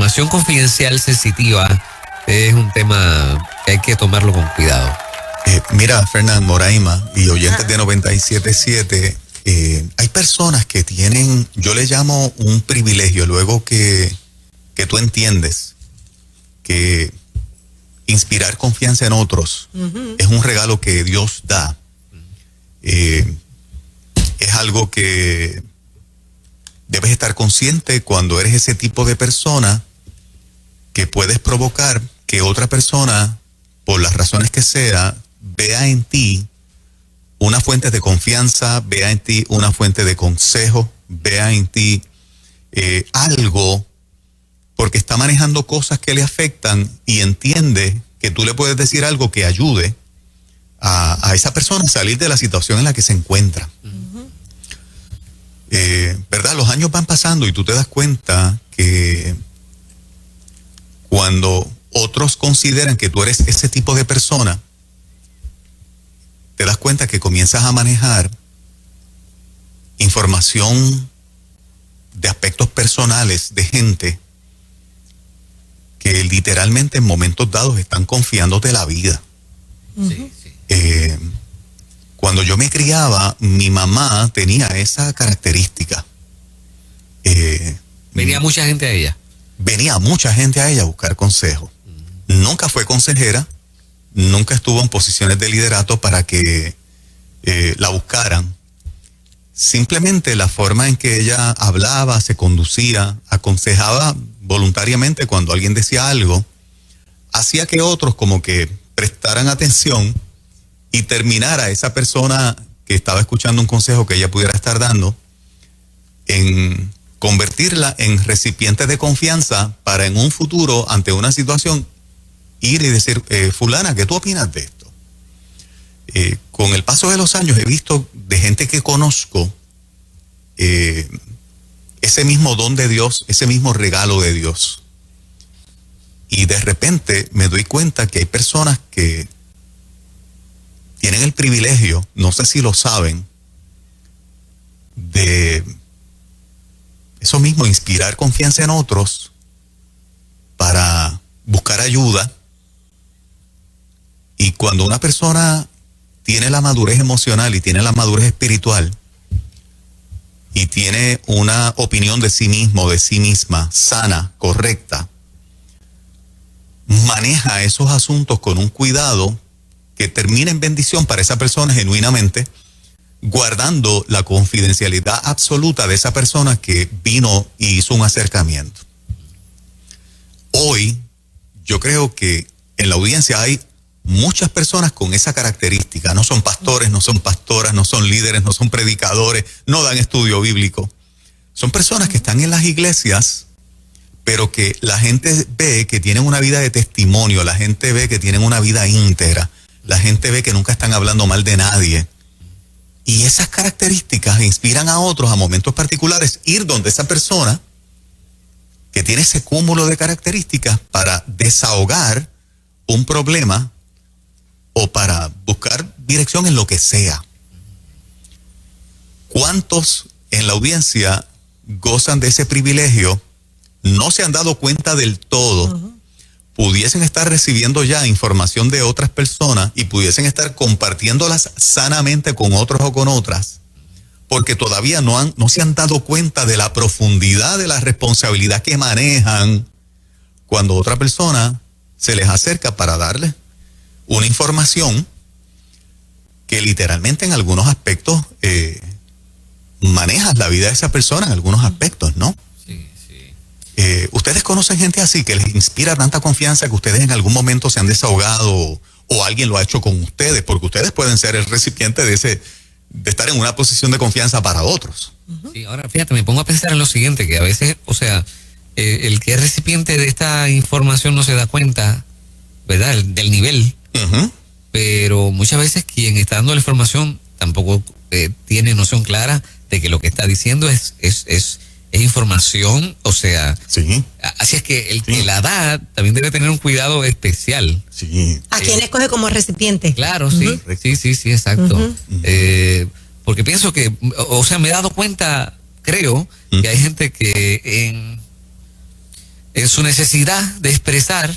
información confidencial sensitiva es un tema que hay que tomarlo con cuidado. Mira, Fernán, Moraima y oyentes de 97.7, hay personas que tienen, yo le llamo un privilegio, luego que tú entiendes que inspirar confianza en otros es un regalo que Dios da. Es algo que debes estar consciente cuando eres ese tipo de persona que puedes provocar que otra persona, por las razones que sea, vea en ti una fuente de confianza, vea en ti una fuente de consejo, vea en ti algo, porque está manejando cosas que le afectan y entiende que tú le puedes decir algo que ayude a esa persona a salir de la situación en la que se encuentra. ¿Verdad? Los años van pasando y tú te das cuenta que cuando otros consideran que tú eres ese tipo de persona, te das cuenta que comienzas a manejar información de aspectos personales de gente que literalmente en momentos dados están confiándote la vida. Sí, sí. Cuando yo me criaba, mi mamá tenía esa característica. Venía mucha gente a ella. Venía mucha gente a ella a buscar consejo. Nunca fue consejera, nunca estuvo en posiciones de liderato para que la buscaran. Simplemente la forma en que ella hablaba, se conducía, aconsejaba voluntariamente cuando alguien decía algo, hacía que otros como que prestaran atención y terminara esa persona que estaba escuchando un consejo que ella pudiera estar dando en convertirla en recipiente de confianza para en un futuro, ante una situación, ir y decir, fulana, ¿qué tú opinas de esto? Con el paso de los años he visto de gente que conozco ese mismo don de Dios, ese mismo regalo de Dios. Y de repente me doy cuenta que hay personas que tienen el privilegio, no sé si lo saben, de eso mismo, inspirar confianza en otros para buscar ayuda. Y cuando una persona tiene la madurez emocional y tiene la madurez espiritual y tiene una opinión de sí mismo, de sí misma, sana, correcta, maneja esos asuntos con un cuidado que termina en bendición para esa persona genuinamente, guardando la confidencialidad absoluta de esa persona que vino y hizo un acercamiento. Hoy, yo creo que en la audiencia hay muchas personas con esa característica. No son pastores, no son pastoras, no son líderes, no son predicadores, no dan estudio bíblico. Son personas que están en las iglesias, pero que la gente ve que tienen una vida de testimonio, la gente ve que tienen una vida íntegra, la gente ve que nunca están hablando mal de nadie. Y esas características inspiran a otros a momentos particulares ir donde esa persona que tiene ese cúmulo de características para desahogar un problema o para buscar dirección en lo que sea. ¿Cuántos en la audiencia gozan de ese privilegio? No se han dado cuenta del todo. Pudiesen estar recibiendo ya información de otras personas y pudiesen estar compartiéndolas sanamente con otros o con otras, porque todavía no se han dado cuenta de la profundidad de la responsabilidad que manejan cuando otra persona se les acerca para darles una información que literalmente en algunos aspectos manejas la vida de esa persona en algunos aspectos, ¿no? ¿Ustedes conocen gente así que les inspira tanta confianza que ustedes en algún momento se han desahogado o alguien lo ha hecho con ustedes? Porque ustedes pueden ser el recipiente de estar en una posición de confianza para otros. Sí, ahora fíjate, me pongo a pensar en lo siguiente, que a veces, o sea, el que es recipiente de esta información no se da cuenta, ¿verdad? Del nivel, pero muchas veces quien está dando la información tampoco tiene noción clara de que lo que está diciendo es información, o sea, sí. Así es que el que la da también debe tener un cuidado especial. Sí. ¿A quién escoge como recipiente? Claro, sí, sí, exacto. Porque pienso que, o sea, me he dado cuenta, creo, que hay gente que en su necesidad de expresar,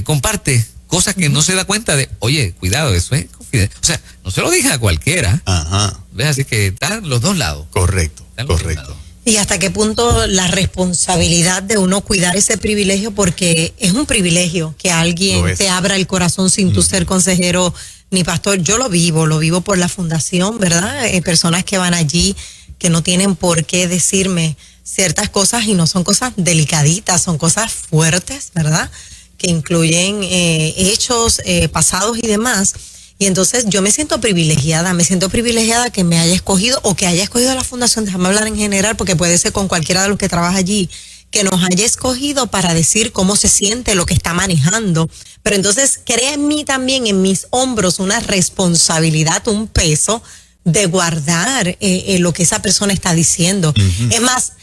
comparte cosas que no se da cuenta de, oye, cuidado, eso es confidencial. O sea, no se lo dije a cualquiera. Ajá. ¿Ves? Así que están los dos lados. Correcto, Están los dos correcto. lados. Y hasta qué punto la responsabilidad de uno cuidar ese privilegio, porque es un privilegio que alguien te abra el corazón sin tú ser consejero ni pastor. Yo lo vivo por la fundación, ¿verdad? Personas que van allí que no tienen por qué decirme ciertas cosas y no son cosas delicaditas, son cosas fuertes, ¿verdad? Que incluyen hechos pasados y demás. Y entonces yo me siento privilegiada que me haya escogido o que haya escogido la fundación, déjame hablar en general porque puede ser con cualquiera de los que trabaja allí, que nos haya escogido para decir cómo se siente lo que está manejando. Pero entonces crea en mí también, en mis hombros, una responsabilidad, un peso de guardar lo que esa persona está diciendo. Es más,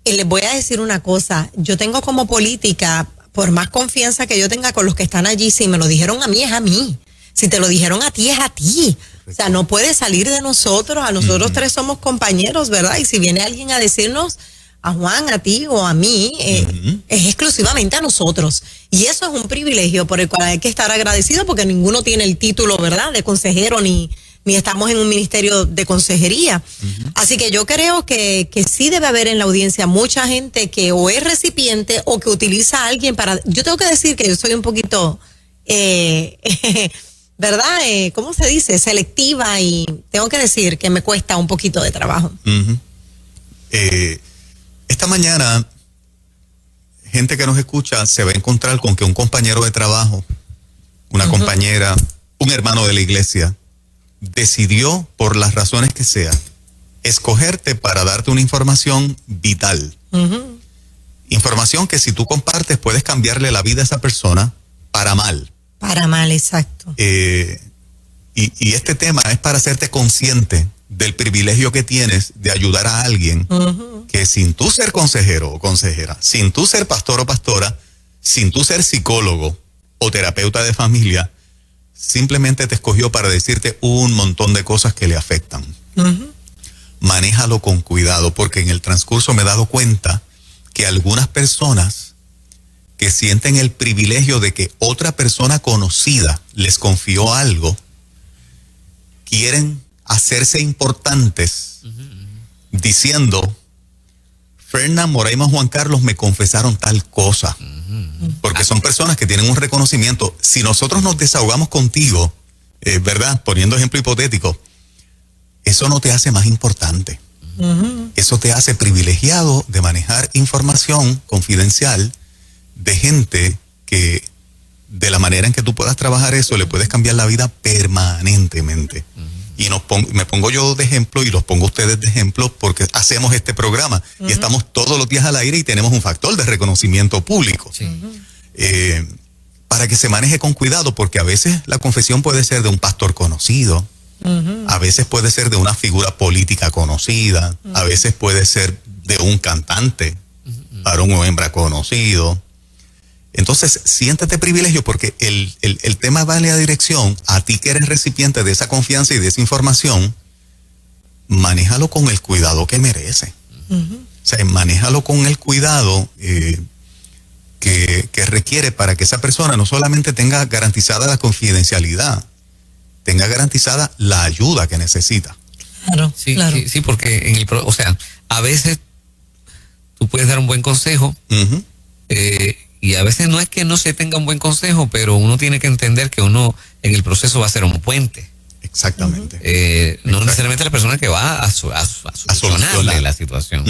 les voy a decir una cosa, yo tengo como política, por más confianza que yo tenga con los que están allí, si me lo dijeron a mí, es a mí. Si te lo dijeron a ti, es a ti. O sea, no puede salir de nosotros. A nosotros tres somos compañeros, ¿verdad? Y si viene alguien a decirnos, a Juan, a ti o a mí, es exclusivamente a nosotros. Y eso es un privilegio por el cual hay que estar agradecido porque ninguno tiene el título, ¿verdad?, de consejero ni estamos en un ministerio de consejería. Así que yo creo que sí debe haber en la audiencia mucha gente que o es recipiente o que utiliza a alguien para... Yo tengo que decir que yo soy un poquito... ¿verdad? ¿Cómo se dice? Selectiva, y tengo que decir que me cuesta un poquito de trabajo. Esta mañana, gente que nos escucha se va a encontrar con que un compañero de trabajo, una compañera, un hermano de la iglesia, decidió, por las razones que sea, escogerte para darte una información vital. Información que si tú compartes puedes cambiarle la vida a esa persona para mal. Para mal, exacto. Y este tema es para hacerte consciente del privilegio que tienes de ayudar a alguien que sin tú ser consejero o consejera, sin tú ser pastor o pastora, sin tú ser psicólogo o terapeuta de familia, simplemente te escogió para decirte un montón de cosas que le afectan. Manéjalo con cuidado, porque en el transcurso me he dado cuenta que algunas personas que sienten el privilegio de que otra persona conocida les confió algo, quieren hacerse importantes diciendo, Fernan, Moraima, Juan Carlos me confesaron tal cosa. Porque son personas que tienen un reconocimiento. Si nosotros nos desahogamos contigo, ¿verdad? Poniendo ejemplo hipotético, eso no te hace más importante. Eso te hace privilegiado de manejar información confidencial de gente que, de la manera en que tú puedas trabajar eso, le puedes cambiar la vida permanentemente. Y me pongo yo de ejemplo y los pongo ustedes de ejemplo porque hacemos este programa y estamos todos los días al aire y tenemos un factor de reconocimiento público. Para que se maneje con cuidado, porque a veces la confesión puede ser de un pastor conocido, a veces puede ser de una figura política conocida, a veces puede ser de un cantante, varón o hembra conocido. Entonces, siéntete privilegio porque el tema va en la dirección, a ti que eres recipiente de esa confianza y de esa información, manéjalo con el cuidado que merece. O sea, manéjalo con el cuidado que requiere para que esa persona no solamente tenga garantizada la confidencialidad, tenga garantizada la ayuda que necesita. Claro, Sí, claro. sí, porque o sea, a veces tú puedes dar un buen consejo, y a veces no es que no se tenga un buen consejo, pero uno tiene que entender que uno en el proceso va a ser un puente. Exactamente. No necesariamente la persona que va a solucionarle la situación.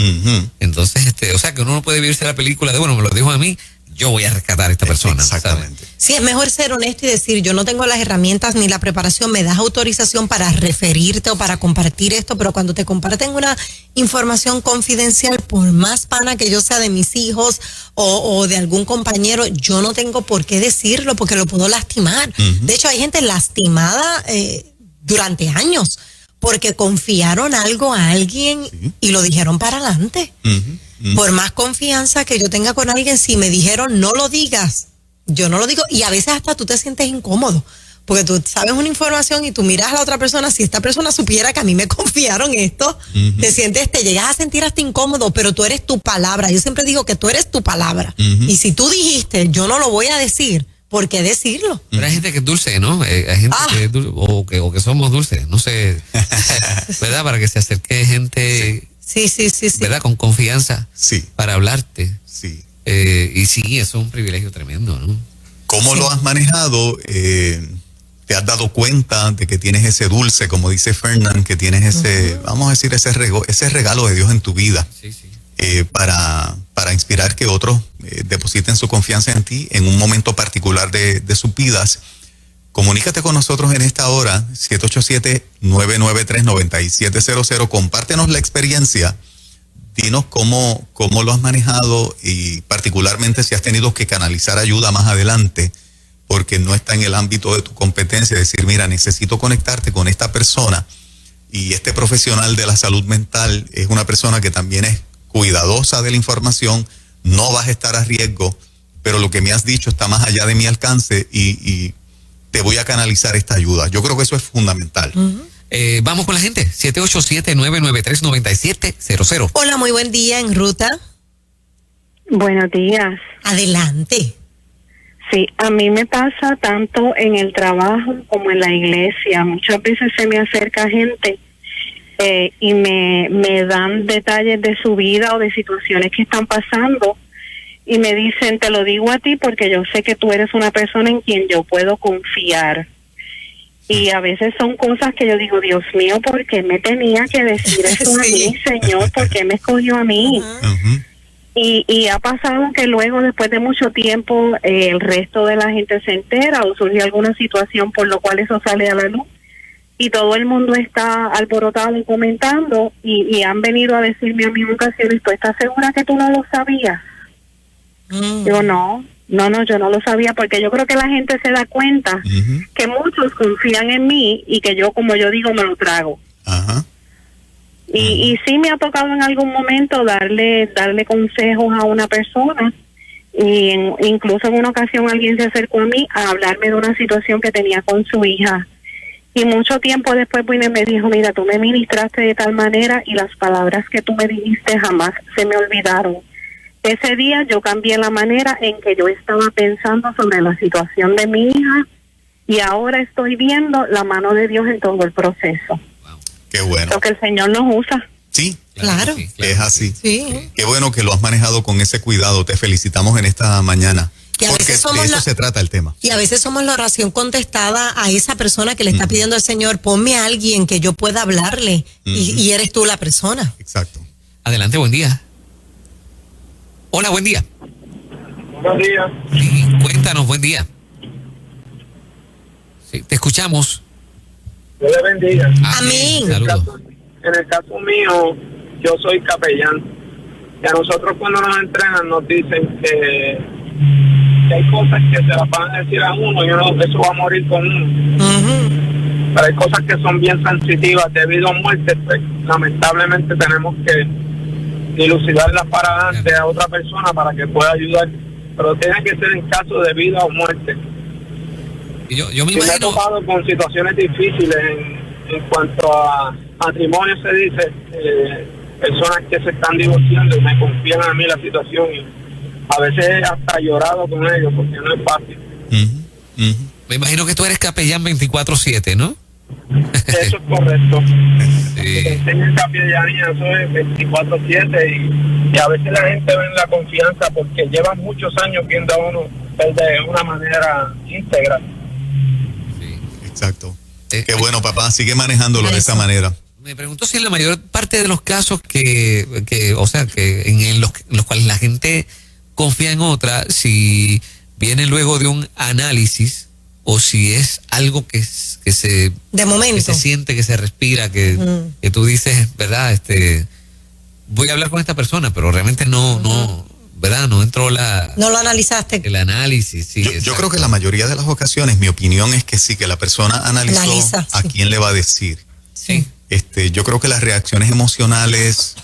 Entonces, o sea, que uno no puede vivirse la película de, bueno, me lo dijo a mí, yo voy a rescatar a esta persona. Exactamente. ¿sabes? Sí, es mejor ser honesto y decir, yo no tengo las herramientas ni la preparación, me das autorización para referirte o para compartir esto, pero cuando te comparten una información confidencial, por más pana que yo sea de mis hijos o de algún compañero, yo no tengo por qué decirlo porque lo puedo lastimar. De hecho, hay gente lastimada durante años porque confiaron algo a alguien y lo dijeron para adelante. Por más confianza que yo tenga con alguien, si me dijeron no lo digas, yo no lo digo, y a veces hasta tú te sientes incómodo porque tú sabes una información y tú miras a la otra persona, si esta persona supiera que a mí me confiaron esto, te llegas a sentir hasta incómodo, pero tú eres tu palabra. Yo siempre digo que tú eres tu palabra. Y si tú dijiste, yo no lo voy a decir, ¿por qué decirlo? Pero hay gente que es dulce, ¿no? Hay gente que es dulce, o que somos dulces, no sé, ¿verdad? Para que se acerque gente, sí. ¿verdad? Con confianza, sí, para hablarte. Sí. Y sí, eso es un privilegio tremendo, ¿no? ¿Cómo lo has manejado? ¿Te has dado cuenta de que tienes ese dulce, como dice Fernán, que tienes ese, vamos a decir, ese regalo de Dios en tu vida? Sí. Para inspirar que otros depositen su confianza en ti en un momento particular de sus vidas. Comunícate con nosotros en esta hora, 787-993-9700. Compártenos la experiencia. Dinos cómo lo has manejado y particularmente si has tenido que canalizar ayuda más adelante, porque no está en el ámbito de tu competencia decir, mira, necesito conectarte con esta persona, y este profesional de la salud mental es una persona que también es cuidadosa de la información, no vas a estar a riesgo, pero lo que me has dicho está más allá de mi alcance y te voy a canalizar esta ayuda. Yo creo que eso es fundamental. Vamos con la gente, 787-993-9700. Hola, muy buen día, en ruta. Buenos días. Adelante. Sí, a mí me pasa tanto en el trabajo como en la iglesia. Muchas veces se me acerca gente y me dan detalles de su vida o de situaciones que están pasando y me dicen, te lo digo a ti porque yo sé que tú eres una persona en quien yo puedo confiar. Y a veces son cosas que yo digo, Dios mío, ¿por qué me tenía que decir eso a mí, Señor? ¿Por qué me escogió a mí? Y ha pasado que luego, después de mucho tiempo, el resto de la gente se entera o surge alguna situación por lo cual eso sale a la luz. Y todo el mundo está alborotado y comentando y han venido a decirme a mí en ocasiones, ¿tú estás segura que tú no lo sabías? Digo, no, yo no lo sabía, porque yo creo que la gente se da cuenta que muchos confían en mí y que yo, como yo digo, me lo trago. Y sí me ha tocado en algún momento darle consejos a una persona, y incluso en una ocasión alguien se acercó a mí a hablarme de una situación que tenía con su hija. Y mucho tiempo después vino y me dijo, mira, tú me ministraste de tal manera y las palabras que tú me dijiste jamás se me olvidaron. Ese día yo cambié la manera en que yo estaba pensando sobre la situación de mi hija y ahora estoy viendo la mano de Dios en todo el proceso. Wow. Qué bueno. Lo que el Señor nos usa. Sí, claro. Es así. Sí. Qué bueno que lo has manejado con ese cuidado. Te felicitamos en esta mañana. Y a porque veces somos de eso se trata el tema. Y a veces somos la oración contestada a esa persona que le está pidiendo al Señor, ponme a alguien que yo pueda hablarle, y eres tú la persona. Exacto. Adelante, buen día. Hola, buen día. Buenos días. Sí, cuéntanos, buen día. Sí, te escuchamos. Dios le bendiga. Amén. Saludos. En el caso mío, yo soy capellán. Y a nosotros cuando nos entrenan nos dicen que hay cosas que se las van a decir a uno y uno, eso va a morir con uno. Pero hay cosas que son bien sensitivas debido a muerte, pues lamentablemente tenemos que dilucidarlas para adelante a otra persona para que pueda ayudar. Pero tiene que ser en caso de vida o muerte. Y yo me Me he imagino... tocado con situaciones difíciles en cuanto a matrimonio, se dice, personas que se están divorciando y me confían a mí la situación y a veces hasta llorado con ellos porque no es fácil. Me imagino que tú eres capellán 24/7, ¿no? Eso es correcto. Sí. En capellanía eso es 24/7 y a veces la gente ve la confianza porque llevan muchos años viendo a uno de una manera íntegra. Sí. Exacto. Qué bueno, papá, sigue manejándolo de esa manera. Me pregunto si en la mayor parte de los casos que en los cuales la gente confía en otra, si viene luego de un análisis o si es algo que se De momento. que se siente, que se respira, que tú dices, ¿verdad? Voy a hablar con esta persona, pero realmente no, ¿verdad? No entró No lo analizaste. el análisis. Sí, yo creo que la mayoría de las ocasiones, mi opinión es que sí, que la persona analiza a quién le va a decir. Sí. Yo creo que las reacciones emocionales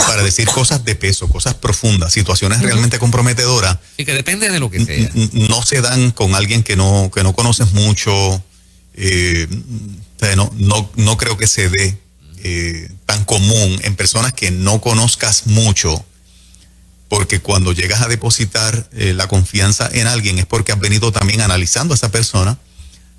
para decir cosas de peso, cosas profundas, situaciones realmente comprometedoras. Sí, que depende de lo que sea. No se dan con alguien que no conoces mucho. No creo que se dé tan común en personas que no conozcas mucho, porque cuando llegas a depositar la confianza en alguien es porque has venido también analizando a esa persona,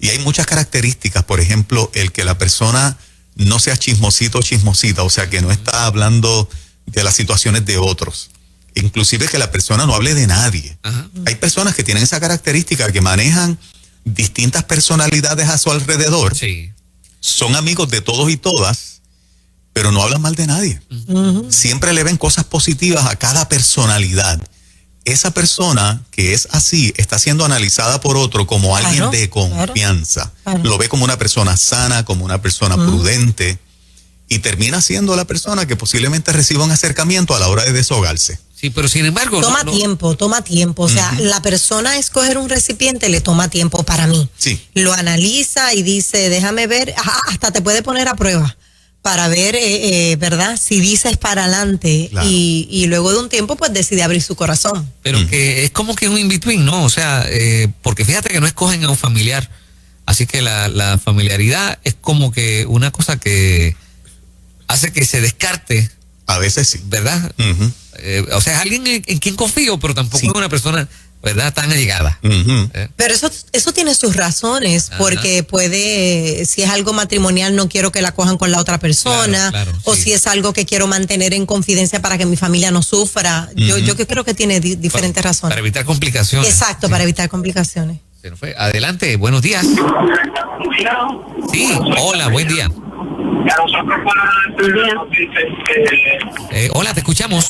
y hay muchas características. Por ejemplo, el que la persona no sea chismosito o chismosita, o sea, que no está hablando de las situaciones de otros, inclusive que la persona no hable de nadie. Ajá. Hay personas que tienen esa característica, que manejan distintas personalidades a su alrededor, sí. Son amigos de todos y todas, pero no hablan mal de nadie. Siempre le ven cosas positivas a cada personalidad. Esa persona que es así está siendo analizada por otro como alguien de confianza. Claro. Lo ve como una persona sana, como una persona prudente, y termina siendo la persona que posiblemente reciba un acercamiento a la hora de deshogarse. Sí, pero sin embargo... Toma tiempo. O sea, la persona escoger un recipiente le toma tiempo para mí. Sí. Lo analiza y dice, déjame ver, hasta te puede poner a prueba para ver, ¿verdad? Si dices para adelante, claro. y luego de un tiempo pues decide abrir su corazón. Pero que es como que un in-between, ¿no? O sea, porque fíjate que no escogen a un familiar, así que la familiaridad es como que una cosa que hace que se descarte. A veces sí. ¿Verdad? O sea, es alguien en quien confío, pero tampoco es una persona, ¿verdad?, tan allegada. Pero eso tiene sus razones, porque puede, si es algo matrimonial, no quiero que la cojan con la otra persona, claro, o si es algo que quiero mantener en confidencia para que mi familia no sufra. Yo creo que tiene diferentes razones. Para evitar complicaciones. Exacto, para evitar complicaciones. Se nos fue. Adelante, buenos días. Sí, hola, buen día. Hola, te escuchamos.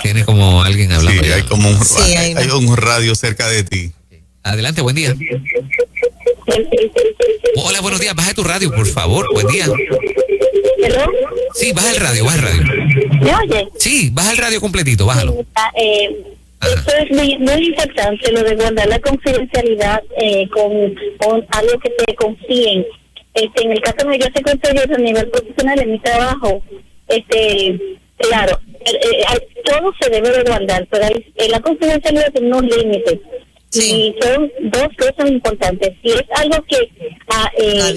Tiene como alguien hablando. Sí, hay como hay un radio cerca de ti. Adelante, buen día. Hola, buenos días. Baja tu radio, por favor. Buen día. ¿Hello? Sí, baja el radio. ¿Me oye? Sí, baja el radio completito, bájalo. Eso es muy importante, lo de guardar la confidencialidad con algo que te confíen. En el caso de yo sé que a nivel profesional en mi trabajo, claro, todo se debe de guardar, pero la confidencialidad tiene unos límites. Sí. Y son dos cosas importantes. Si es algo que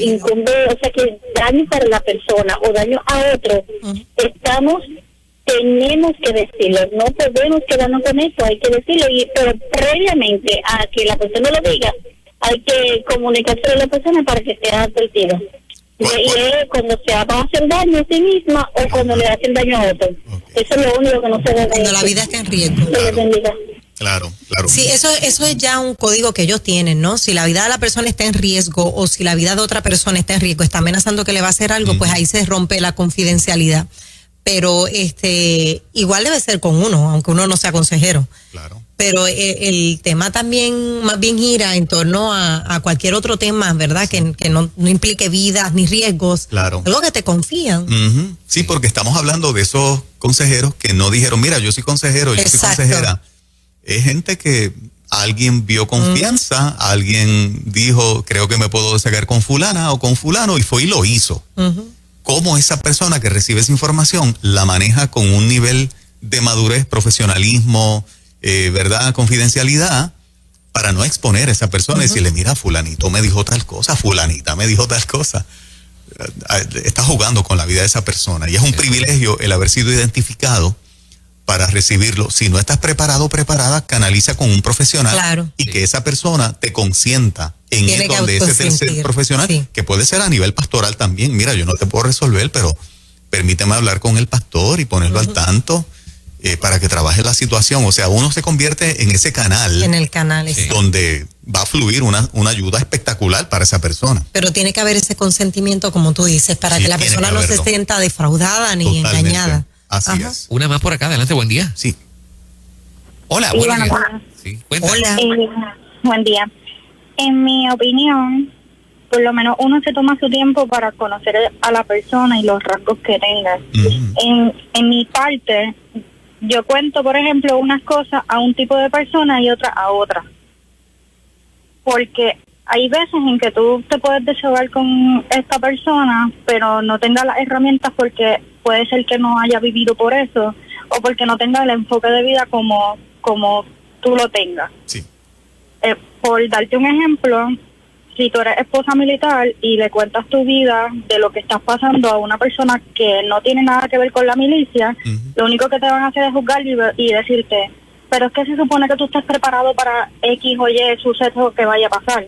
incumbe, o sea, que daño para la persona o daño a otro, tenemos que decirlo, no podemos quedarnos con eso, hay que decirlo, pero previamente a que la persona lo diga, hay que comunicarse a la persona para que sea advertido. Y cuando se va a hacer daño a sí misma o cuando le hacen daño a otro. Eso es lo único que no se debe. Cuando la vida está en riesgo. Claro. Sí, eso es ya un código que ellos tienen, ¿no? Si la vida de la persona está en riesgo o si la vida de otra persona está en riesgo, está amenazando que le va a hacer algo, pues ahí se rompe la confidencialidad. Pero igual debe ser con uno, aunque uno no sea consejero. Claro. Pero el tema también más bien gira en torno a cualquier otro tema, ¿verdad? Sí. Que no implique vidas ni riesgos. Claro. Algo que te confían. Sí, porque estamos hablando de esos consejeros que no dijeron, mira, yo soy consejero, yo soy consejera. Es gente que alguien vio confianza, alguien dijo, creo que me puedo desahogar con fulana o con fulano, y fue y lo hizo. Cómo esa persona que recibe esa información la maneja con un nivel de madurez, profesionalismo, ¿verdad? Confidencialidad, para no exponer a esa persona y decirle, mira, fulanito me dijo tal cosa, fulanita me dijo tal cosa. Está jugando con la vida de esa persona y es un privilegio el haber sido identificado para recibirlo. Si no estás preparado o preparada, canaliza con un profesional y que esa persona te consienta en ir donde ese tercer profesional, que puede ser a nivel pastoral también. Mira, yo no te puedo resolver, pero permíteme hablar con el pastor y ponerlo al tanto para que trabaje la situación. O sea, uno se convierte en ese canal. En el canal, donde va a fluir una ayuda espectacular para esa persona. Pero tiene que haber ese consentimiento, como tú dices, para que la persona no se sienta defraudada ni engañada. Así es. Una más por acá, adelante, buen día. Sí. Hola, buenos días. Sí, hola. Buen día. En mi opinión, por lo menos uno se toma su tiempo para conocer a la persona y los rasgos que tenga. En mi parte, yo cuento, por ejemplo, unas cosas a un tipo de persona y otras a otra. Porque hay veces en que tú te puedes desahogar con esta persona, pero no tenga las herramientas porque puede ser que no haya vivido por eso o porque no tenga el enfoque de vida como tú lo tengas. Sí. Por darte un ejemplo, si tú eres esposa militar y le cuentas tu vida de lo que estás pasando a una persona que no tiene nada que ver con la milicia, lo único que te van a hacer es juzgar y decirte, pero es que se supone que tú estás preparado para X o Y suceso que vaya a pasar.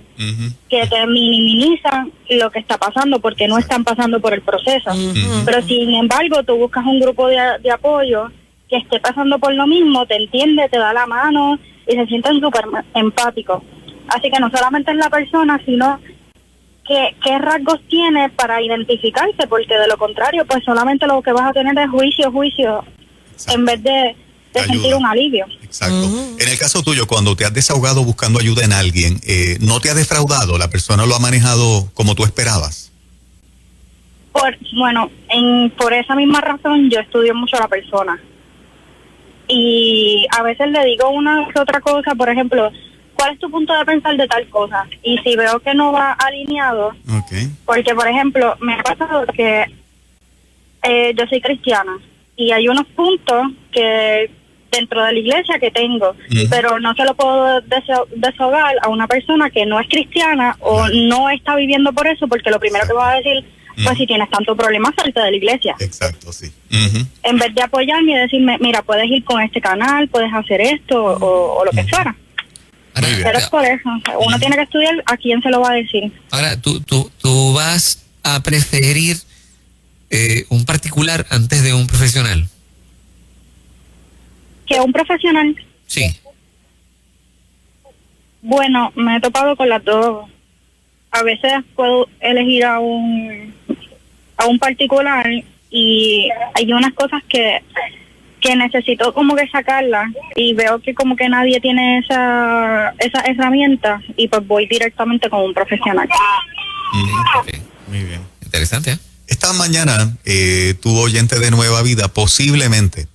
Que te minimizan lo que está pasando porque no están pasando por el proceso. Pero sin embargo, tú buscas un grupo de apoyo que esté pasando por lo mismo, te entiende, te da la mano y se sienten súper empáticos. Así que no solamente es la persona, sino qué rasgos tiene para identificarse, porque de lo contrario, pues solamente lo que vas a tener es juicio, Exacto. en vez de sentir un alivio. Exacto. En el caso tuyo, cuando te has desahogado buscando ayuda en alguien, ¿no te ha defraudado? ¿La persona lo ha manejado como tú esperabas? Por esa misma razón yo estudio mucho a la persona. Y a veces le digo una que otra cosa, por ejemplo, ¿cuál es tu punto de pensar de tal cosa? Y si veo que no va alineado, porque por ejemplo, me ha pasado que yo soy cristiana y hay unos puntos que dentro de la iglesia que tengo, pero no se lo puedo desahogar a una persona que no es cristiana o no está viviendo por eso, porque lo primero que va a decir, pues si tienes tanto problema, salte de la iglesia. Exacto, sí. En vez de apoyarme y decirme, mira, puedes ir con este canal, puedes hacer esto o lo que fuera. Pero es por eso, uno tiene que estudiar a quién se lo va a decir. Ahora, tú vas a preferir un particular antes de un profesional. ¿Que un profesional? Sí. Bueno, me he topado con las dos. A veces puedo elegir a un particular y hay unas cosas que necesito como que sacarlas y veo que como que nadie tiene esa herramienta y pues voy directamente con un profesional. Okay. Muy bien. Interesante, ¿eh? Esta mañana, tu oyente de Nueva Vida, posiblemente,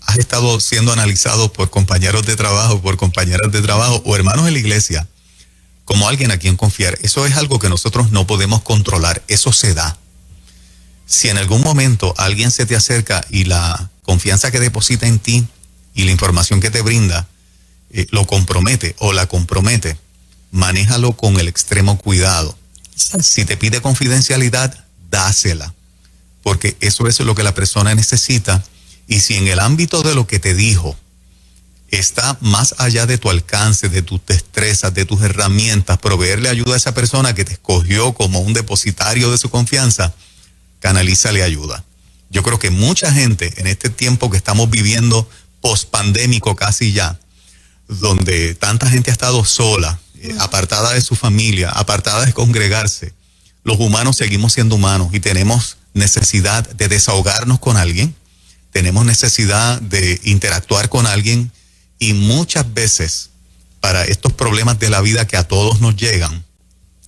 has estado siendo analizado por compañeros de trabajo, por compañeras de trabajo o hermanos de la iglesia como alguien a quien confiar. Eso es algo que nosotros no podemos controlar, eso se da. Si en algún momento alguien se te acerca y la confianza que deposita en ti y la información que te brinda lo compromete o la compromete, manéjalo con el extremo cuidado. Si te pide confidencialidad, dásela, porque eso es lo que la persona necesita. Y si en el ámbito de lo que te dijo está más allá de tu alcance, de tus destrezas, de tus herramientas, proveerle ayuda a esa persona que te escogió como un depositario de su confianza, canalízale ayuda. Yo creo que mucha gente en este tiempo que estamos viviendo pospandémico casi ya, donde tanta gente ha estado sola, apartada de su familia, apartada de congregarse, los humanos seguimos siendo humanos y tenemos necesidad de desahogarnos con alguien, tenemos necesidad de interactuar con alguien y muchas veces para estos problemas de la vida que a todos nos llegan,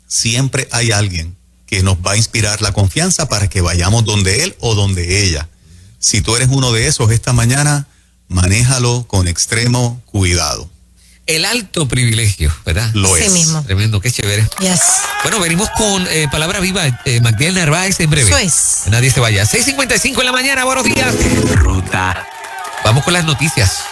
siempre hay alguien que nos va a inspirar la confianza para que vayamos donde él o donde ella. Si tú eres uno de esos esta mañana, manéjalo con extremo cuidado. El alto privilegio, ¿verdad? Lo Sí es. mismo. Tremendo, qué chévere. Yes. Bueno, venimos con Palabra Viva, Magdiel Narváez en breve. Eso es. Nadie se vaya. 6:55 en la mañana, buenos días. Ruta. Vamos con las noticias.